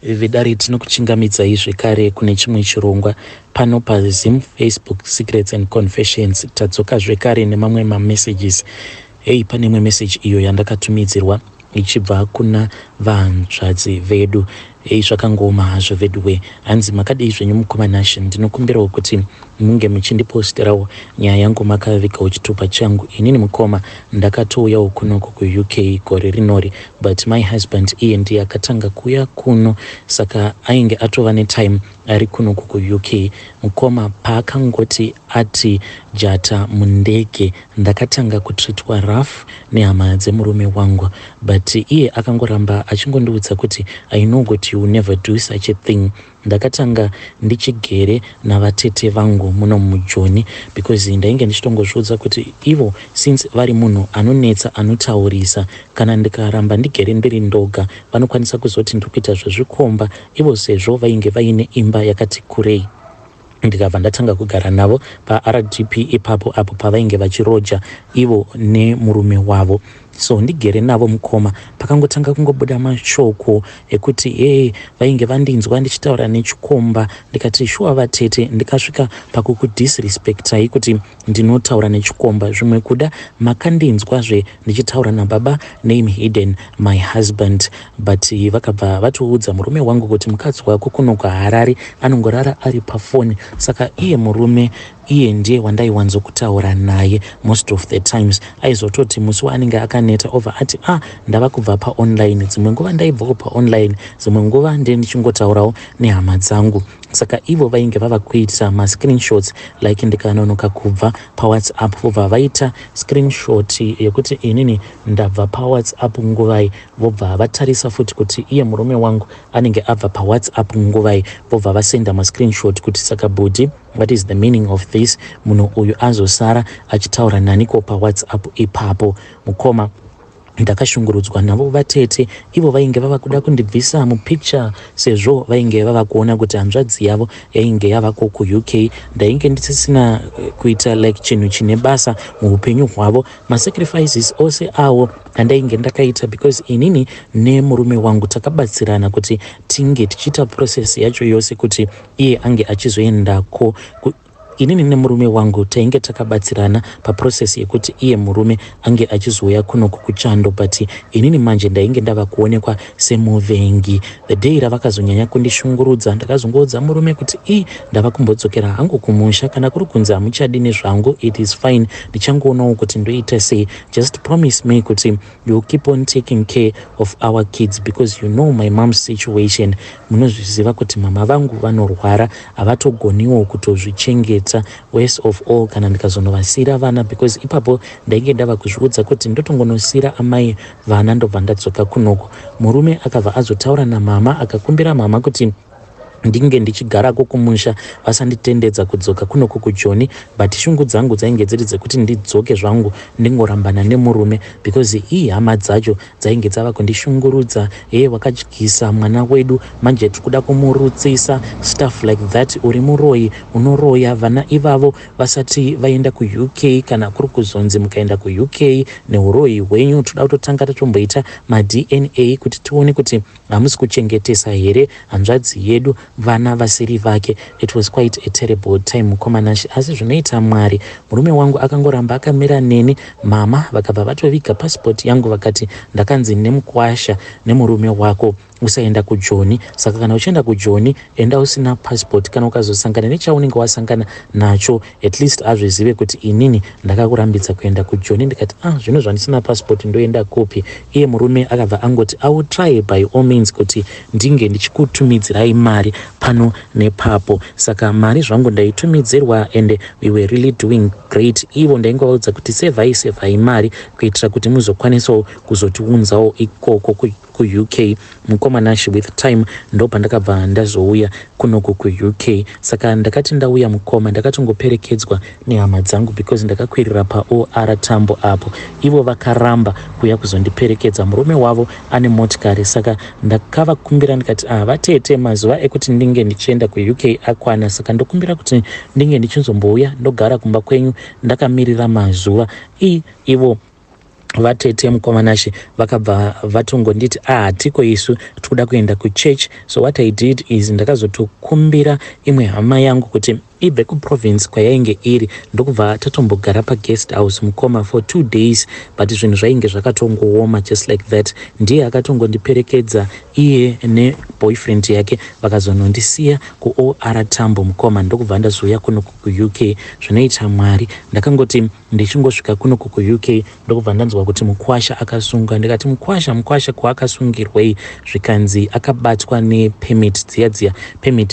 Vidare tinokuchingamidzai zvekare kune chimwe chirongwa pano paZim Facebook Secrets and Confessions. Tadzoka zvekare nemamwe mamessages. Pane imwe message iyo yandakatumidzirwa ichibva kuna vahanzvadzi vedu. Zvakangoma hazvo veduwe, hanzi makadii zvenyu mukoma Nashe, ndinokumbirawo kuti munge muchindiposterawo nyaya yangu makavigawo chitupa changu. Inini mukoma ndakatouyawo kunoko kuUK gore rinori, but my husband iye ndiye akatanga kuuya kuno, saka ainge atova netime ari kunoko kuUK. Mukoma paakangoti ati jata mundege, ndakatanga kutreatwa rough nehama dzemurume wangu, but iye akangoramba achingondiudza kuti I know that you will never do such a thing. Ndakatanga ndichigere navatete vangu muno mujoni, because ndainge ndichitongozviudza kuti ivo since vari munhu anonetsa anotaurisa, kana ndikaramba ndigere ndiri ndoga vanokwanisa kuzoti ndikuita zvezvikomba, ivo sezvo vainge vaine imba yakati kurei. Ndikabva ndatanga kugara navo paRDP ipapo apo pavainge vachiroja ivo nemurume wavo. So ndigere navo mukoma, pakangotanga kungobuda mashoko ekuti vainge vandinzwa ndichitaura nechikomba. Ndikati shuwa vatete, ndikasvika pakukudisrespectai kuti ndinotaura nechikomba. Zvimwe kuda makandinzwazve ndichitaura nababa name hidden, my husband, but vakabva vatoudza murume wangu kuti mukadzi wako kuno kuHarare anongorara ari pafoni. Saka iye murume iye ndiye wandaiwanzokutaura naye most of the times. Aizototi musi waanenge akaneta over ati ndava kubva paonline, dzimwe nguva ndaibvawo paonline, dzimwe nguva ndiye ndichingotaurawo nehama dzangu. Saka ivo vainge vava kuita mascreenshots, like ndikanonoka kubva paWhatsApp vobva vaita screenshot yekuti inini ndabva paWhatsApp nguvai, vobva vatarisa futi kuti iye murume wangu anenge abva paWhatsApp nguvai, vobva vasenda mascreenshot kuti saka budi, what is the meaning of this? Munhu uyu azosara achitaura naniko paWhatsApp ipapo. Mukoma ndakashungurudzwa navo vatete, ivo vainge vava kuda kundibvisa mupicture sezvo vainge vava kuona kuti hanzvadzi yavo yainge yavako kuUK. Ndainge ndisisina kuita like chinhu chine basa muupenyu hwavo. Masacrifices ose awo andainge ndakaita, because inini nemurume wangu takabatsirana kuti tinge tichiita process yacho yose kuti iye ange achizoendako. Inini nemurume wangu tainge takabatsirana paprocess yekuti iye murume ange achizouya kuno kuchando, but inini manje ndainge ndava kuonekwa semuvengi. The day ravakazonyanya kundishungurudza, ndakazongoudza murume kuti ndava kumbodzokera hangu kumusha, kana kuri kunzi hamuchadi nezvangu, it is fine, ndichangoonawo kuti ndoita sei. Just promise me kuti you keep on taking care of our kids, because you know my mom's situation. Munozviziva kuti mama vangu vanorwara, havatogoniwo kutozvichengeta. Worst of all kana ndikazonovasira vana, because ipapo ndainge ndava kuzviudza kuti ndotongonosira amai vana ndobva ndadzoka kunoko. Murume akabva azotaura namama, akakumbira mama kuti ndinge ndichigarako kumusha vasanditendedza kudzoka kunoko kuJoni, but shungu dzangu dzainge dziri dzekuti ndidzoke zvangu ndingorambana nemurume, because hama dzacho dzainge dzava kundishungurudza. Wakadyisa mwana wedu, manje tikuda kumurutsisa, stuff like that. Uri muroyi, unoroya vana ivavo vasati vaenda kuUK, kana kuri kuzonzi mukaenda kuUK neuroyi hwenyu. Toda kutotanga tatomboita maDNA kuti tione kuti hamusi kuchengetesa here hanzvadzi yedu, vana vasiri vake. It was quite a terrible time mukoma Nashe, asi zvinoita Mwari. Murume wangu akangoramba akamira neni. Mama vakabva vatoviga passport yangu, vakati ndakanzi nemukwasha nemurume wako usaenda kuJoni, saka kana uchienda kuJoni enda usina passport. Kana ukazosangana nechaunenge wasangana nacho, at least azvizive kuti inini ndakakurambidza kuenda kuJoni. Ndikati zvino zvandisina passport ndoenda kopi? Iye murume akabva angoti I will try by all means kuti ndinge ndichikutumidzirai mari pano nepapo. Saka mari zvangu ndaitumidzirwa, and we were really doing great. Ivo ndaingovaudza kuti sevhai mari kuitira kuti muzokwanisawo kuzotiunzawo ikoko kuUK. Mukoma Nashe, with time ndopa ndakabva ndazouya kunoko kuUK. Saka ndakati ndauya mukoma ndakatongoperekedzwa nehama dzangu, because ndakakwirira paOR Tambo apo. Ivo vakaramba kuya kuzondiperekedza, murume wavo ane motikari. Saka ndakavakumbira ndikati vatete, mazuva ekuti ndinge ndichienda kuUK akwana, saka ndokumbira kuti ndinge ndichizombouya ndogara kumba kwenyu ndakamirira mazuva. Ivo vatete mukomanashe vakabva vatongonditi hatiko isu tikuda kuenda kuchurch. So what I did is ndakazotokumbira imwe hama yangu kuti ibve kuprovince kwayainge iri, ndokubva tatombogara paguest house mukoma for 2 days, but zvinhu zvainge zvakatongooma just like that. Ndiye akatongondiperekedza iye neboyfriend yake vakazonondisiya kuOR Tambo mukoma, ndokubva ndazouya kuno kuUK. Zvinoita Mwari, ndakangoti ndichingosvika kuno kuUK ndokubva ndanzwa kuti Mukwasha akasunga. Ndikati Mukwasha kwaakasungirwei? Zvikanzi akabatwa nepemit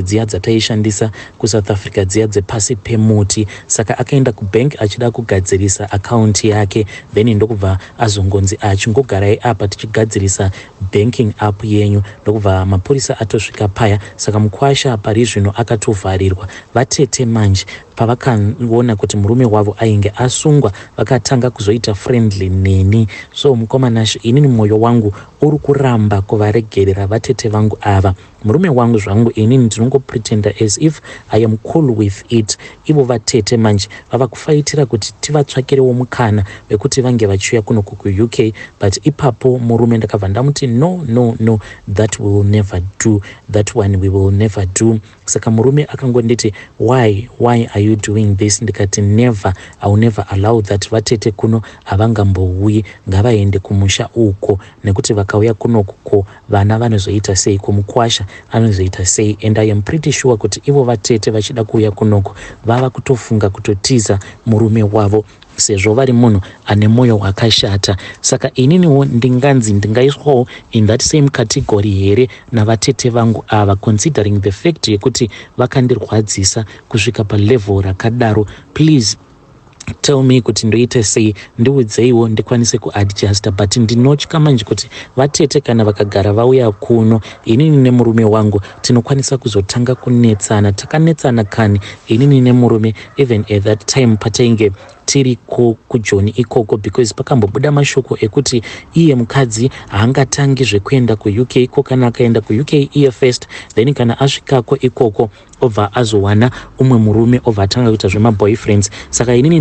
dziya dzataishandisa kuSouth Africa dziya dzepasi pemuti, saka akaenda kubank achida kugadzirisa akaunti yake, then ndokubva azongonzi achingogarai apa tichigadzirisa banking app yenyu. Ndokubva mapurisa atosvika paya, saka Mukwasha pari zvino akatovharirwa. Vatete manje pavakaona kuti murume wavo ainge asungwa vakatanga kuzoita friendly neni. So mukomanashe, inini mwoyo wangu uri kuramba kuvaregerera vatete vangu ava. Murume wangu zvangu inini ndinongopretenda as if I am cool with it. Ivo vatete manje vava kufaitira kuti tivatsvakirewo mukana wekuti vange vachiuya kuno kuUK, but ipapo murume ndakabva ndamuti no, that will never do, that one we will never do. Saka murume akangonditi why are you doing this? Ndikati never, I will never allow that. Vatete kuno havangambouyi, ngavaende kumusha uko, nekuti vakauya kuno kuko vana vanozoita sei, Mukwasha anozoita sei. And I am pretty sure kuti ivo vatete vachida kuuya kunoko vava kutofunga kutotiza murume wavo, sezvo vari munhu ane mwoyo wakashata. Saka ininiwo ndinganzi ndingaiswawo in that same category here navatete vangu ava, considering the fact yekuti vakandirwadzisa kusvika palevel rakadaro. Please tell me kuti ndoite sei, ndiudzeiwo ndikwanise kuadjusta. But ndinotya manje kuti vatete kana vakagara vauya kuno, inini nemurume wangu tinokwanisa kuzotanga kunetsana. Takanetsana kani inini nemurume even at that time patainge tiri kujoni ikoko, because pakambobuda mashoko ekuti iye mukadzi haangatangi zvekuenda kuUK iko, kana akaenda kuUK iye first, then kana asvikako ikoko obva azowana umwe murume obva atanga kuita zvemaboyfriends. Saka inini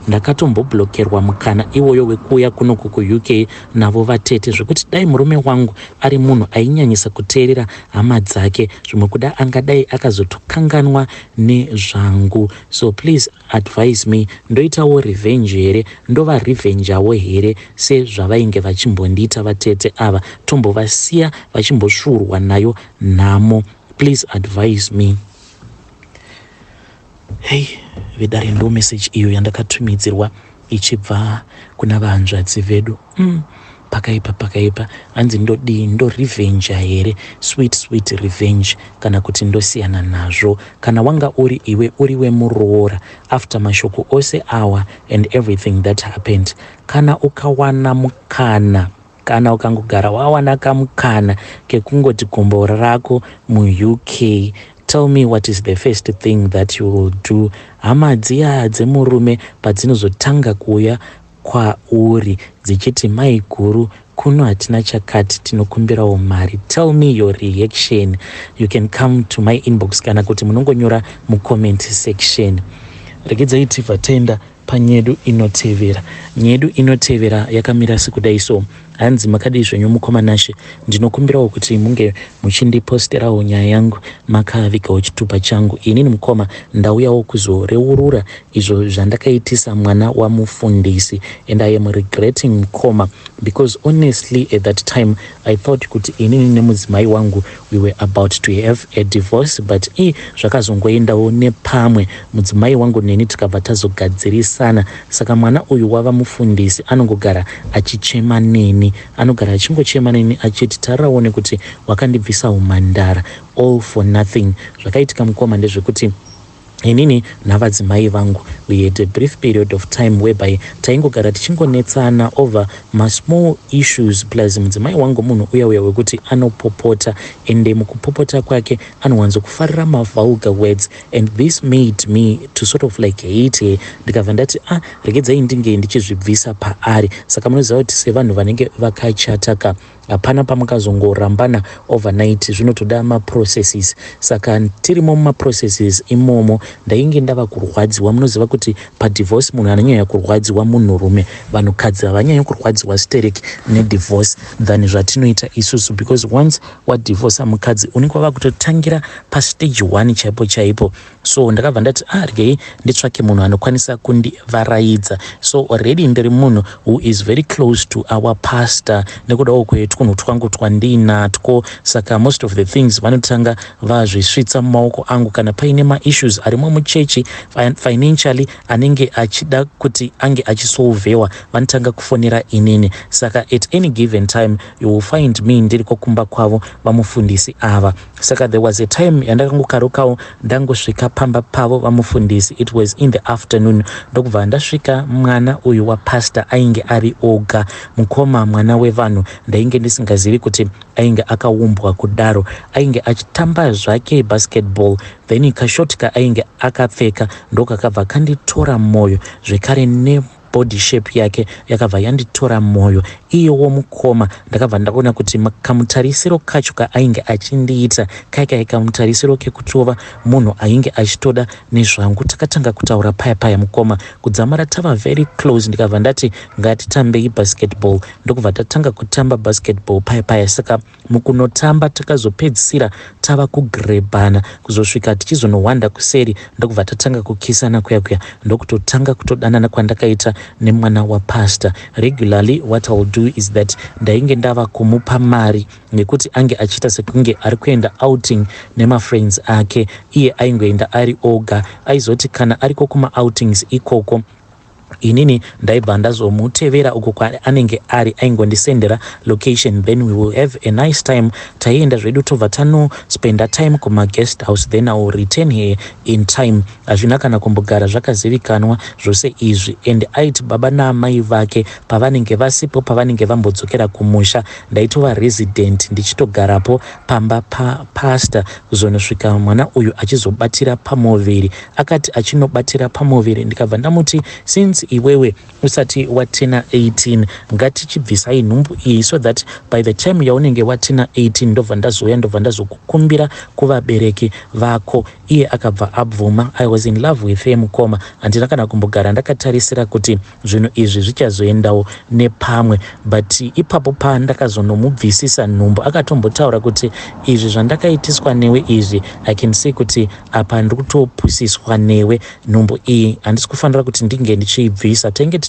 ndakatomboblokerwa mukana iwoyo wekuuya kuno kuUK navo vatete, zvekuti dai murume wangu ari munhu ainyanyisa kuteerera hama dzake, zvimwe kuda angadai akazotokanganwa nezvangu. So please advise me, ndoitawo revenge here, ndova revengeawo here sezvavainge vachimbondiita vatete ava, tombovasiya vachimboshurwa nayo nhamo. Please advise me. Hey, vidare ndo message iyo yandakatumidzirwa ichibva kuna vanzvadzi vedu. Pakaipa hanzi ndo revenge here, sweet revenge, kana kuti ndosiyana nazvo. Kana wanga uri iwe uriwe muroora after mashoko ose awa and everything that happened, kana ukawana mukana, kana ukangogara wawana kamukana kekungoti gombora rako muUK, tell me what is the first thing that you will do. Hama dziya dzemurume padzinozotanga kuuya kwauri dzichiti mai guru kuno hatina chakati tinokumbirawo mari, tell me your reaction. You can come to my inbox kana kuti munongonyora mucomment section. Regedzai tibva taenda panyedu inotevera. Nyedu inotevera yakamira sekudai so. Hanzi makadai zvenyu mukomanashe, ndinokumbirawo kuti munge muchindiposterawo nyaya yangu makavikawo chitupa changu. Inini mukoma ndauyawo kuzoreurura izvo zvandakaitisa mwana wamufundisi, and I am regretting mukoma, because honestly at that time I thought kuti inini nemudzimai wangu we were about to have a divorce, but zvakazongoendawo nepamwe mudzimai wangu neni tikabva tazogadzirisana. Saka mwana uyu wava mufundisi anongogara achichema neni, anogara achingochema neni achiti taraone kuti wakandibvisa umhandara, all for nothing. Zvakaitika mukoma ndezvekuti inini navadzimai vangu we had a brief period of time whereby taingogara tichingonetsana over small issues, plus mudzimai wangu munhu uya wekuti anopopota, ende mukupopota kwake anowanzo kufarira vulgar words, and this made me to sort of like hate. Ndikabva ndati regedzai ndinge ndichizvibvisa paari. Saka munoziva kuti sevanhu vanenge vakachataka hapana pamukazongorambana overnight, zvinotoda maprocesses. Saka tirimo mumaprocesses imomo ndainge ndava kurwadziwa. Munoziva kuti padivorce munhu anonyanya kurwadziwa munhurume, vanhukadzi havanyanya kurwadziwa stereki nedivorce than zvatinoita isusu, because once wadivorce mukadzi unenge wava kutotangira pastage 1 chaipo chaipo. So ndakabva ndati rgei nditsvake munhu anokwanisa kundivaraidza. So already ndiri munhu who is very close to our pastor, nekudawo kwetwunhu twangu twandinatwo. Saka most of the things vanotanga vazvisvitsa mumaoko angu kana paine maissues arimo muchechi financially anenge achida kuti ange achisolvewa, vanotanga kufonera inini. Saka at any given time you will find me ndiriko kumba kwavo vamufundisi ava. Saka there was a time yandakangokarukawo ndangosvika pamba pavo vamufundisi. It was in the afternoon. Ndokubva ndasvika mwana uyu wapastor ainge ari oga, mukoma mwana wevanhu. Ndainge ndisingazivi kuti ainge akaumbwa kudaro. Ainge achitamba zvake basketball, then kashotika ainge akapfeka ndokakabva kanditora mwoyo, zvekare ne body shape yake yakabva yanditora mwoyo. Iyewo mukoma ndakabva ndaona kuti kamutarisiro kacho kaainge achindiita kaikai kamutarisiro kekutova munhu ainge achitoda nezvangu. Takatanga kutaura paya mukoma, kudzamara tava very close. Ndikabva ndati ngatitambei basketball, ndokubva tatanga kutamba basketball paya. Saka mukunotamba takazopedzisira tava kugrebana kuzosvika tichizonowanda kuseri, ndokubva tatanga kukisana kuya ndokutotanga kutodanana kwandakaita nemwana wapastor. Regularly what I'll do is that ndainge ndava kumupa mari nekuti ange achiita sekunge ari kuenda outing nemafriends ake. Iye aingoenda ari oga, aizoti kana ariko kuma outings ikoko inini ndaibva ndazomutevera uko kwaanenge ari, aingondisendera location, then we will have a nice time. Taienda zvedu tobva tanospenda time kuma guest house, then I will return here in time. Hazvina kana kumbogara zvakazivikanwa zvose izvi. And aiti baba naamai vake pavanenge vasipo, pavanenge vambodzokera kumusha, ndaitova resident ndichitogarapo pamba pastor kuzonosvika mwana uyu achizobatira pamoviri. Akati achinobatira pamoviri ndikabva ndamuti since iwewe usati watena 18 ngatichibvisai nhumbu iyi, so that by the time yaunenge watena 18 ndobva ndazokukumbira kuvabereki vako. Iye akabva abvuma. I was in love with him mukoma, handina kana kumbogara ndakatarisira kuti zvinhu izvi zvichazoendawo nepamwe, but ipapo pandakazonomubvisisa nhumbu akatombotaura kuti izvi zvandakaitiswa newe izvi I can see kuti apa ndiri kutopusiswa newe. Nhumbu iyi handisi kufanira kuti ndinge ndichiibvisa. Tenge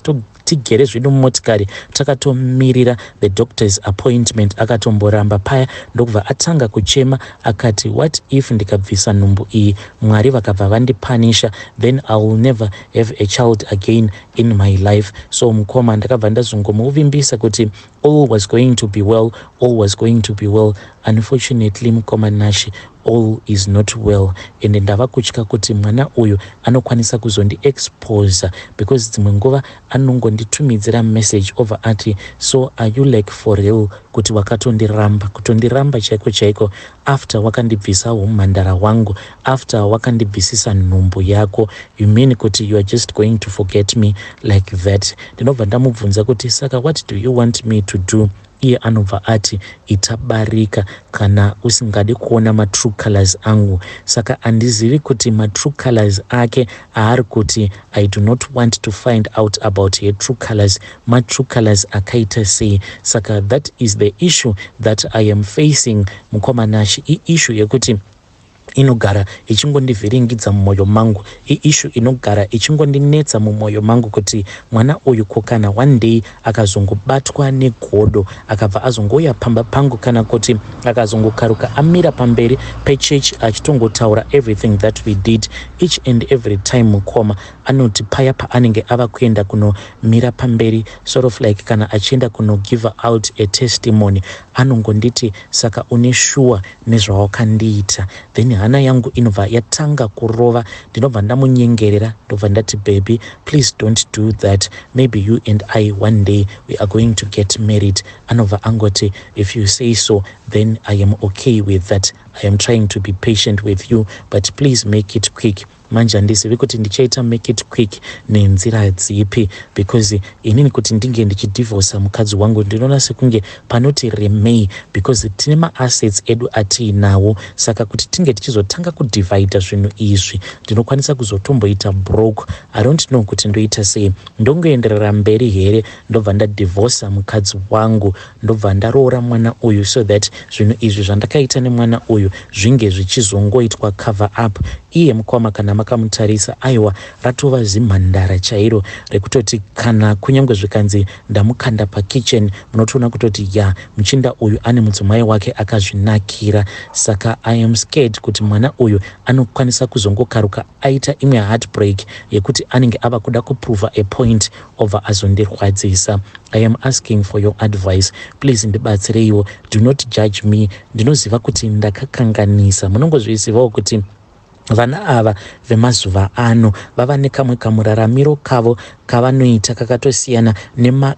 tigere zvedu mumotikari takatomirira the doctor's appointment. Akatomboramba paya ndokubva atanga kuchema akati what if ndikabvisa nhumbu iyi Mwari vakabva vandipanisha, then I will never have a child again in my life. So mukoma ndakabva ndazongomuvimbisa kuti all was going to be well, all was going to be well. Unfortunately mukoma Nashi, all is not well. And ndava kutya kuti mwana uyu anokwanisa kuzondi-expose, because dzimwe nguva anongonditumidzira message over ati so are you like for real, kuti wakatondiramba, kutondiramba chaiko after wakandibvisawo mhandara wangu, after wakandibvisisa nhumbu yako. You mean kuti you are just going to forget me like that? Ndinobva ndamubvunza kuti saka what do you want me to do? Iye anobva ati itabarika kana usingadi kuona matrue colors angu. Saka andizivi kuti matrue colors ake aari kuti I do not want to find out about her true colors. Matrue colors akaita sei? Saka that is the issue that I am facing mukoma Nashi. Issue yekuti inogara ichingondivhiringidza mumwoyo mangu, iishu inogara ichingondinetsa mumwoyo mangu kuti mwana uyu kokana one day akazongobatwa negodo akabva azongouya pamba pangu, kana kuti akazongokaruka amira pamberi pechechi achitongotaura everything that we did each and every time. Mukoma anoti paya paanenge ava kuenda kunomira pamberi, sort of like kana achienda kuno give out a testimony, anongonditi saka une sure nezvawakandiita. Then hana yangu inobva yatanga kurova. Ndinobva ndamunyengerera ndobva ndati baby please don't do that, maybe you and I one day we are going to get married. Anobva angoti if you say so then I am okay with that. I am trying to be patient with you but please make it quick. manje handizivi kuti ndichaita make it quick nenzira dzipi, because inini kuti ndinge ndichidivhosa mukadzi wangu ndinoona sekunge panoti remei, because tine maassets edu atiinawo. Saka kuti tinge tichizotanga kudivhaidha zvinhu izvi ndinokwanisa kuzotomboita broke. I don't know kuti ndoita sei. Ndongoenderera mberi here ndobva ndadivhosa mukadzi wangu, ndobva ndaroora mwana uyu, so that zvinhu izvi zvandakaita nemwana uyu zvinge zvichizongoitwa cover up. Iye mukoma kana makamutarisa, aiwa ratova zimhandara chairo rekutoti kana kunyange zvikanzi ndamukanda pakitchen munotoona kutoti ya muchinda uyu ane mudzimai wake akazvinakira. Saka I am scared kuti mwana uyu anokwanisa kuzongokaruka aita imwe heartbreak yekuti anenge ava kuda kuprova a point obva azondirwadzisa. I am asking for your advice. Please ndibatsireiwo. Do not judge me. Ndinoziva kuti ndakakanganisa. Munongozvizivawo kuti vana ava vemazuva ano vava nekamwe kamuraramiro kavo kavanoita kakatosiyana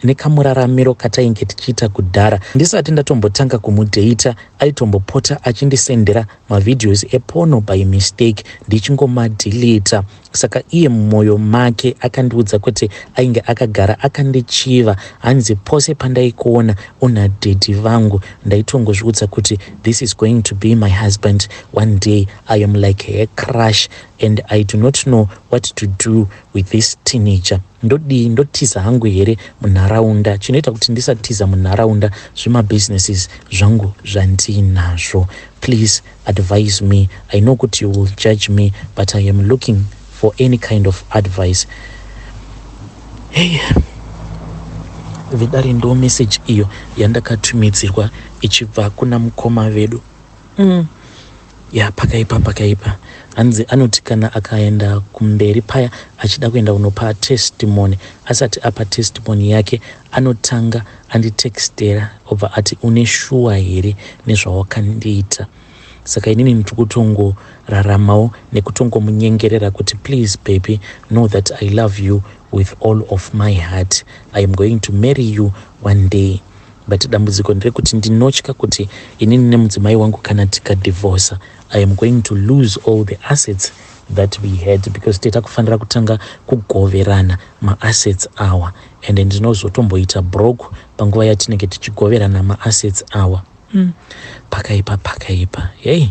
nekamuraramiro katainge tichiita kudhara. Ndisati ndatombotanga kumudheita aitombopota achindisendera mavideos eporno by mistake ndichingomadhilita. Saka iye mumwoyo make akandiudza kuti ainge akagara akandichiva, hanzi pose pandaikuona una dhedhi vangu ndaitongozviudza kuti this is going to be my husband one day. I am like a crush and I do not know what to do with this teenager. Ndotiza hangu here munharaunda. Chinoita kuti ndisatiza munharaunda zvimabusinesses zvangu zvandinazvo. Please advise me. I know kuti you will judge me, but I am looking for any kind of advice. Hey, vidari ndo message iyo yandakatumidzirwa ichibva kuna mukoma vedu. Ya pakaipa hanzi anoti kana akaenda kumberi paya achida kuenda unopa testimony, asati apa testimony yake anotanga anditextera obva ati une shuwa here nezvawakandiita. Saka inini ndikutongoraramawo nekutongomunyengerera kuti please baby, know that I love you with all of my heart. I am going to marry you one day. But dambudziko nderekuti ndinotya kuti inini nemudzimai wangu kana tikadivorsa, I am going to lose all the assets that we had, because teta kufanira kutanga kugoverana maassets awa, and ndinozotomboita broke panguva yatinenge tichigoverana maassets awa. Pakaipa. Hey.